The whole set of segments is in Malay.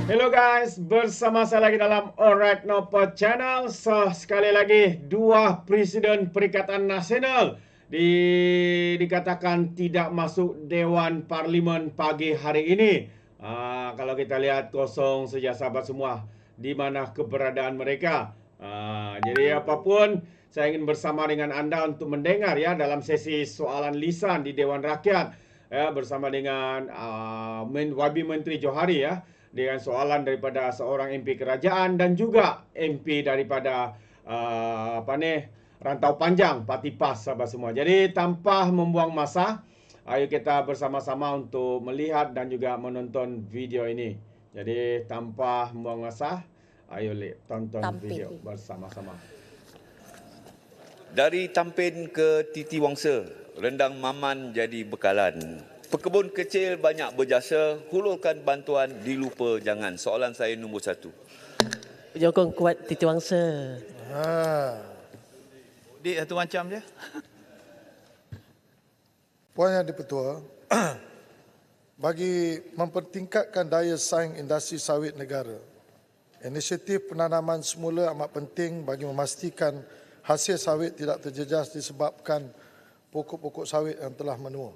Hello guys, bersama saya lagi dalam Alright Nopo Channel. Sekali lagi dua presiden Perikatan Nasional dikatakan tidak masuk Dewan Parlimen pagi hari ini. Kalau kita lihat kosong saja sahabat semua, di mana keberadaan mereka. Jadi apapun, saya ingin bersama dengan Anda untuk mendengar ya dalam sesi soalan lisan di Dewan Rakyat ya, bersama dengan Wabi Menteri Johari ya, dengan soalan daripada seorang MP kerajaan dan juga MP daripada Rantau Panjang Parti PAS sahabat semua. Jadi tanpa membuang masa, ayo kita bersama-sama untuk melihat dan juga menonton video ini. Jadi tanpa membuang masa, ayo tonton video bersama-sama. Dari Tampin ke Titi Wangsa, rendang maman jadi bekalan. Pekebun kecil banyak berjasa, hulurkan bantuan dilupa jangan. Soalan saya nombor 1. Penyokong kuat Titi Wangsa. Dik satu macam je. Puan Yang di-Pertua, bagi mempertingkatkan daya saing industri sawit negara, inisiatif penanaman semula amat penting bagi memastikan hasil sawit tidak terjejas disebabkan pokok-pokok sawit yang telah menua.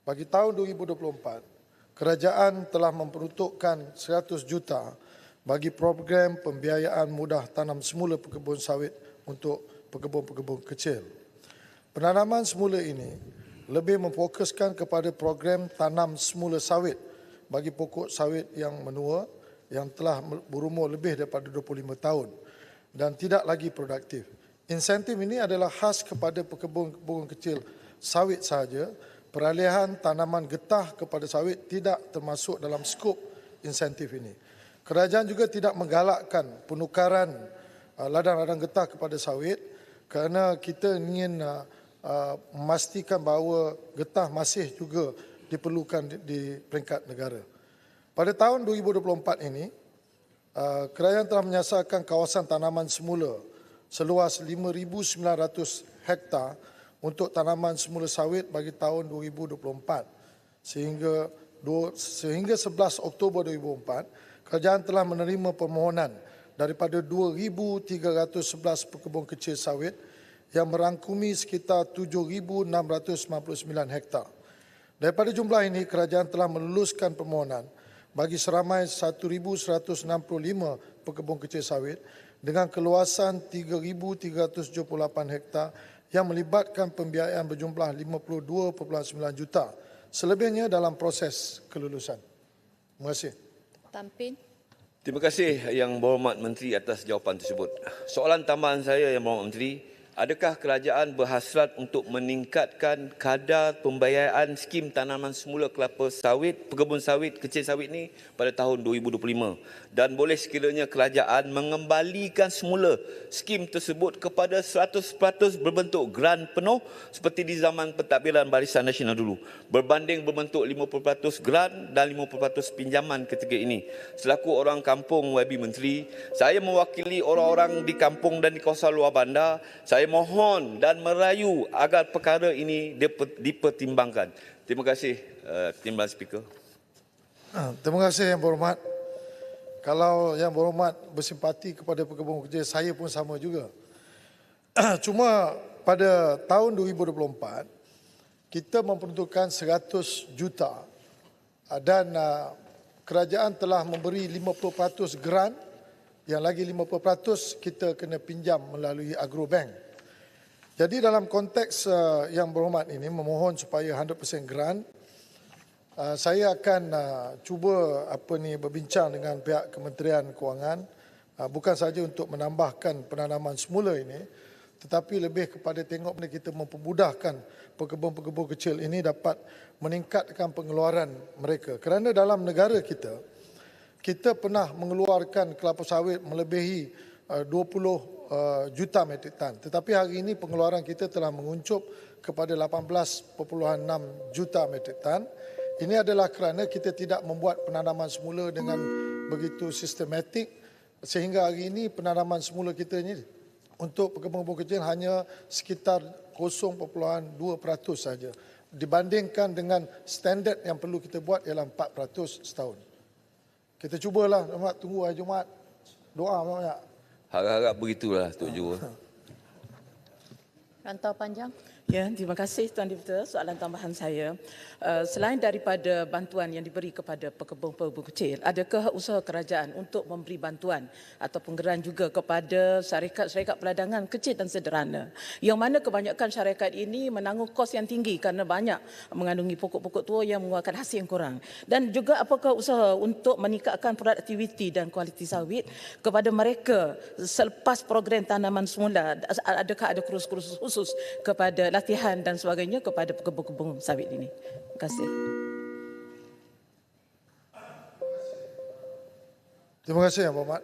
Bagi tahun 2024, kerajaan telah memperuntukkan 100 juta bagi program pembiayaan mudah tanam semula pekebun sawit untuk pekebun-pekebun kecil. Penanaman semula ini lebih memfokuskan kepada program tanam semula sawit bagi pokok sawit yang menua yang telah berumur lebih daripada 25 tahun dan tidak lagi produktif. Insentif ini adalah khas kepada pekebun-pekebun kecil sawit sahaja. Peralihan tanaman getah kepada sawit tidak termasuk dalam skop insentif ini. Kerajaan juga tidak menggalakkan penukaran ladang-ladang getah kepada sawit kerana kita ingin memastikan bahawa getah masih juga diperlukan di peringkat negara. Pada tahun 2024 ini, kerajaan telah menyasarkan kawasan tanaman semula seluas 5,900 hektar untuk tanaman semula sawit bagi tahun 2024. Sehingga 11 Oktober 2024, kerajaan telah menerima permohonan daripada 2,311 pekebun kecil sawit yang merangkumi sekitar 7,699 hektar. Daripada jumlah ini, kerajaan telah meluluskan permohonan bagi seramai 1,165 pekebun kecil sawit dengan keluasan 3,378 hektar yang melibatkan pembiayaan berjumlah 52.9 juta. Selebihnya dalam proses kelulusan. Terima kasih. Tampin. Terima kasih Yang Berhormat Menteri atas jawapan tersebut. Soalan tambahan saya Yang Berhormat Menteri, adakah kerajaan berhasrat untuk meningkatkan kadar pembiayaan skim tanaman semula kelapa sawit, pekebun sawit, kecil sawit ini pada tahun 2025? Dan boleh sekiranya kerajaan mengembalikan semula skim tersebut kepada 100% berbentuk grant penuh seperti di zaman pentadbiran Barisan Nasional dulu, berbanding berbentuk 50% grant dan 50% pinjaman ketika ini. Selaku orang kampung YB Menteri, saya mewakili orang-orang di kampung dan di kawasan luar bandar. Saya mohon dan merayu agar perkara ini dipertimbangkan. Terima kasih, Timbalan Speaker. Terima kasih Yang Berhormat. Kalau Yang Berhormat bersimpati kepada pekebun kecil, saya pun sama juga. Cuma pada tahun 2024, kita memperuntukkan 100 juta dan kerajaan telah memberi 50% grant, yang lagi 50% kita kena pinjam melalui Agrobank. Jadi dalam konteks Yang Berhormat ini memohon supaya 100% grant, saya akan cuba berbincang dengan pihak Kementerian Kewangan, bukan saja untuk menambahkan penanaman semula ini, tetapi lebih kepada tengok bagaimana kita mempermudahkan pekebun-pekebun kecil ini dapat meningkatkan pengeluaran mereka. Kerana dalam negara kita pernah mengeluarkan kelapa sawit melebihi 20 juta metrik tan. Tetapi hari ini pengeluaran kita telah menguncup kepada 18.6 juta metrik tan. Ini adalah kerana kita tidak membuat penanaman semula dengan begitu sistematik, sehingga hari ini penanaman semula kita ini untuk pekebun-pekebun kecil hanya sekitar 0.2% saja. Dibandingkan dengan standard yang perlu kita buat ialah 4% setahun. Kita cubalah, Jumaat, tunggu hari Jumaat. Doa banyak. Harap-harap begitulah Tok Jo. Rantau panjang. Ya, terima kasih Tuan Deputy. Soalan tambahan saya, selain daripada bantuan yang diberi kepada pekebun-pekebun kecil, adakah usaha kerajaan untuk memberi bantuan atau penggeran juga kepada syarikat-syarikat peladangan kecil dan sederhana, yang mana kebanyakan syarikat ini menanggung kos yang tinggi kerana banyak mengandungi pokok-pokok tua yang mengeluarkan hasil yang kurang, dan juga apakah usaha untuk meningkatkan produktiviti dan kualiti sawit kepada mereka selepas program tanaman semula, adakah ada kursus-kursus khusus kepada latihan dan sebagainya kepada pekebun-kebun sawit ini. Terima kasih. Terima kasih, Yang Berhormat.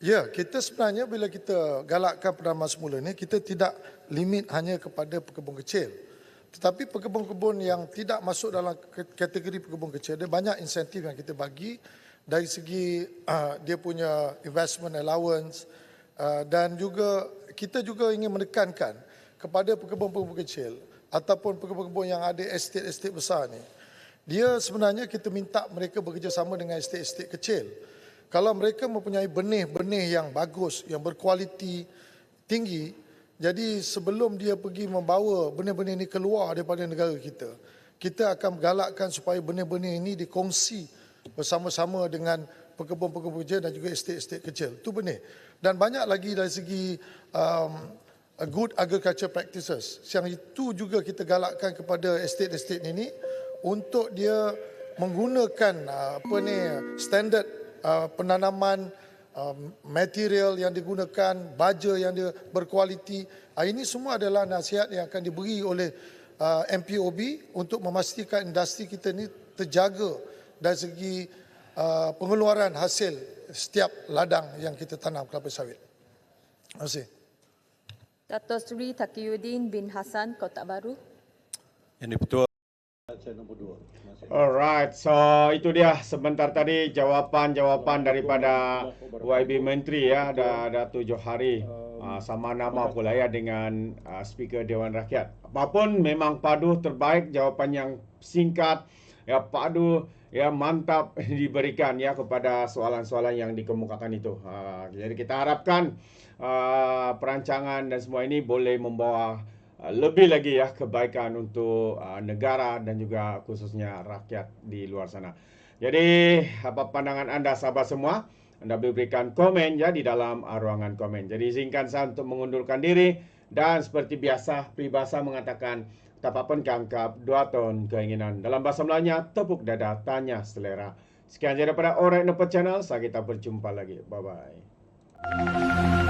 Ya, kita sebenarnya bila kita galakkan penanaman semula ni, kita tidak limit hanya kepada pekebun kecil. Tetapi pekebun-kebun yang tidak masuk dalam kategori pekebun kecil, ada banyak insentif yang kita bagi dari segi dia punya investment allowance, dan juga kita juga ingin menekankan kepada pekebun-pekebun kecil ataupun pekebun-pekebun yang ada estate-estate besar ni. Dia sebenarnya kita minta mereka bekerjasama dengan estate-estate kecil. Kalau mereka mempunyai benih-benih yang bagus, yang berkualiti tinggi, jadi sebelum dia pergi membawa benih-benih ini keluar daripada negara kita, kita akan galakkan supaya benih-benih ini dikongsi bersama-sama dengan pekebun-pekebun kecil dan juga estate-estate kecil. Itu benih. Dan banyak lagi dari segi good agriculture practices. Yang itu juga kita galakkan kepada estate-estate ini untuk dia menggunakan standard penanaman, material yang digunakan, baja yang dia berkualiti. Ini semua adalah nasihat yang akan diberi oleh MPOB untuk memastikan industri kita ini terjaga dari segi pengeluaran hasil setiap ladang yang kita tanam kelapa sawit. Terima kasih. Dato' Sri Taqiyuddin bin Hassan, Kotak Baru. Yang betul. Alright, so itu dia sebentar tadi jawapan-jawapan daripada YB Menteri ya, Datuk Johari, sama nama pula ya dengan Speaker Dewan Rakyat. Apapun memang padu terbaik, jawapan yang singkat, ya padu, ya mantap diberikan ya kepada soalan-soalan yang dikemukakan itu. Jadi kita harapkan perancangan dan semua ini boleh membawa lebih lagi ya kebaikan untuk negara dan juga khususnya rakyat di luar sana. Jadi apa pandangan anda sahabat semua? Anda boleh berikan komen ya di dalam ruangan komen. Jadi izinkan saya untuk mengundurkan diri dan seperti biasa peribahasa mengatakan tapapun keangkap 2 ton keinginan. Dalam bahasa Melayunya tepuk dada tanya selera. Sekian saja daripada Alright Nampak Channel. Saya kita berjumpa lagi. Bye bye.